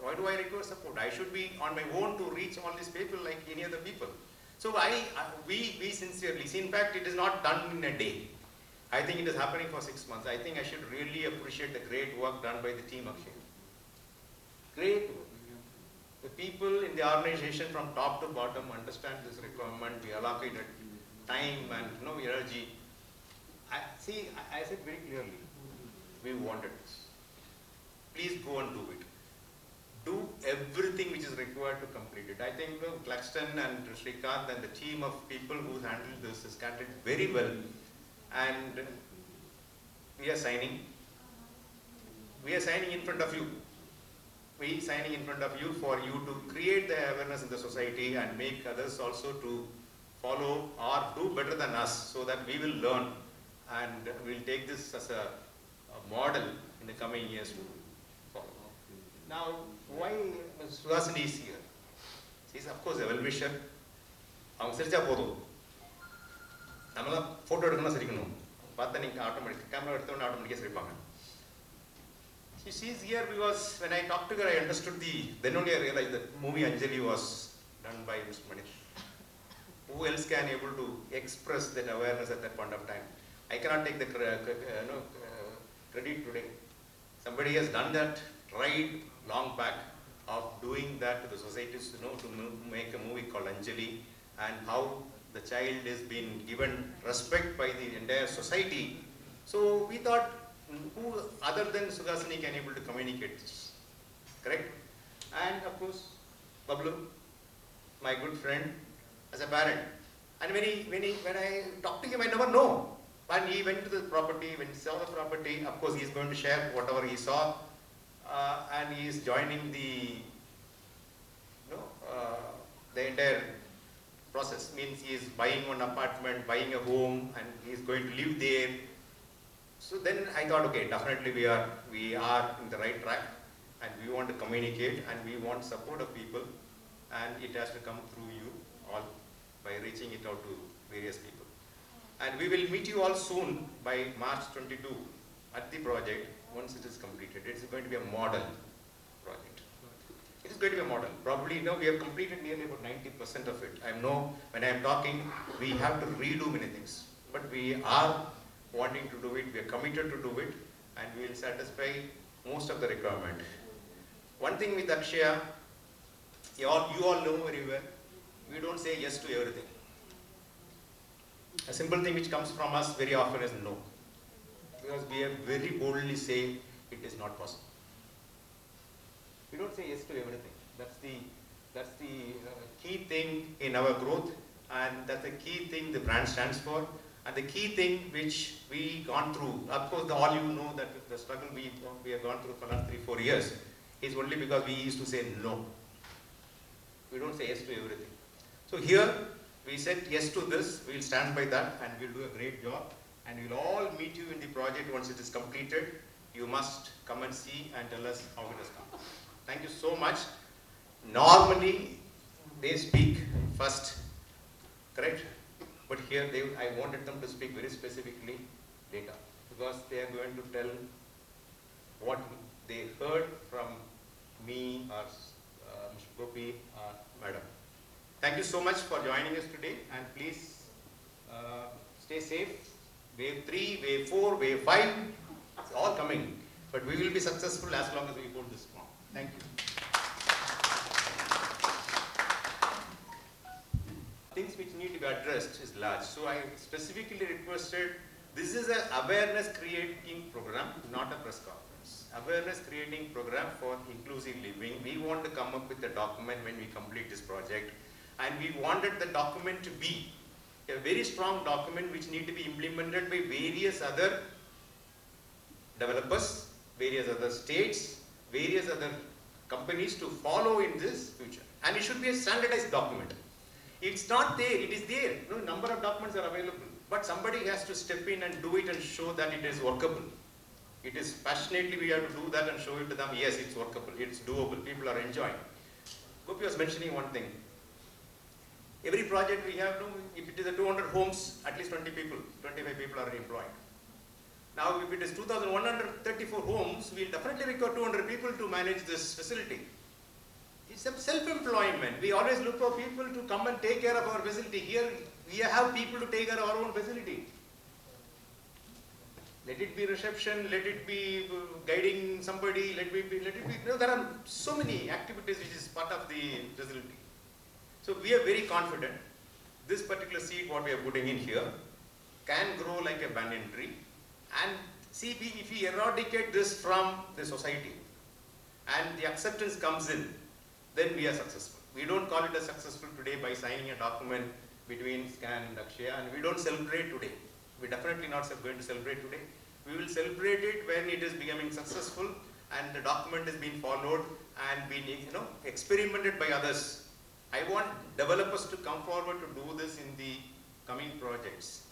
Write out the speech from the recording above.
Why do I require support? I should be on my own to reach all these people like any other people. So we sincerely, see, in fact, it is not done in a day. I think it is happening for 6 months. I think I should really appreciate the great work done by the team, Akshay. Great work. The people in the organization from top to bottom understand this requirement. We allocated time and energy. I said very clearly, we wanted this. Please go and do it. Do everything which is required to complete it. I think Claxton and Srikanth and the team of people who handled this has handled very well. And we are signing. We are signing in front of you. We are signing in front of you for you to create the awareness in the society and make others also to follow or do better than us, so that we will learn and we'll take this as a model in the coming years to follow. Now, why Suhasini is here? She is of course a well-wisher. அவங்க சிரிச்சா போதும், நம்ம தான் photo எடுக்கணும் சிரிக்கணும், பார்த்தா நீங்கள் automatic camera எடுத்தோன்னு ஆட்டோமேட்டிக்காக சிரிப்பாங்க. She is here because when I talked to her, I understood then only I realized that movie Anjali was done by Mr. Manish. Who else can able to express that awareness at that point of time? I cannot take the credit today. Somebody has done that right long back of doing that to the societies, to make a movie called Anjali, and how the child is being given respect by the entire society. So we thought, who other than Suhasini can able to communicate this, correct? And of course, Bablu, my good friend, as a parent. And when I talked to him, I never know. When he went to the property, when he saw the property, of course he is going to share whatever he saw, and he is joining the entire process. Means he is buying one apartment, buying a home, and he is going to live there. So then I thought, okay, definitely we are in the right track, and we want to communicate, and we want support of people, and it has to come through you all by reaching it out to various people. And we will meet you all soon by March 22 at the project once it is completed. It is going to be a model project. It is going to be a model. Probably we have completed nearly about 90% of it. I know when I am talking, we have to redo many things, but we are wanting to do it. We are committed to do it, and we will satisfy most of the requirement. One thing with Akshaya, you all know very well, we don't say yes to everything. A simple thing which comes from us very often is no, because we have very boldly say it is not possible. We don't say yes to everything. That's the key thing in our growth, and that's the key thing the brand stands for, and the key thing which we gone through. Of course, all you know that the struggle we have gone through for the last 3-4 years is only because we used to say no. We don't say yes to everything. So here we said yes to this. We will stand by that, and we'll do a great job. And we'll all meet you in the project once it is completed. You must come and see and tell us how it has come. Thank you so much. Normally they speak first, correct? But here I wanted them to speak very specifically later, because they are going to tell what they heard from me or Mr. Gopi or Madam. Thank you so much for joining us today, and please stay safe. Wave 3, wave 4, wave 5, it's all coming. But we will be successful as long as we hold this strong. Thank you. Things which need to be addressed is large. So I specifically requested, this is an awareness creating program, not a press conference. Awareness creating program for inclusive living. We want to come up with a document when we complete this project. And we wanted the document to be a very strong document which need to be implemented by various other developers, various other states, various other companies to follow in this future. And it should be a standardized document. It's not there, it is there. Number of documents are available, but somebody has to step in and do it and show that it is workable. It is passionately we have to do that and show it to them. Yes, it's workable, it's doable, people are enjoying. Gopi was mentioning one thing. Every project we have to, if it is a 200 homes, at least 20 people, 25 people are employed. Now, if it is 2,134 homes, we will definitely require 200 people to manage this facility. It's a self-employment. We always look for people to come and take care of our facility. Here we have people to take care of our own facility. Let it be reception, let it be guiding somebody, let it be, there are so many activities which is part of the facility. So we are very confident this particular seed what we are putting in here can grow like a banyan tree, and see if we eradicate this from the society and the acceptance comes in, then we are successful. We don't call it as successful today by signing a document between SCAN and Akshaya, and we don't celebrate today. We're definitely not going to celebrate today. We will celebrate it when it is becoming successful and the document is being followed and being experimented by others. I want developers to come forward to do this in the coming projects.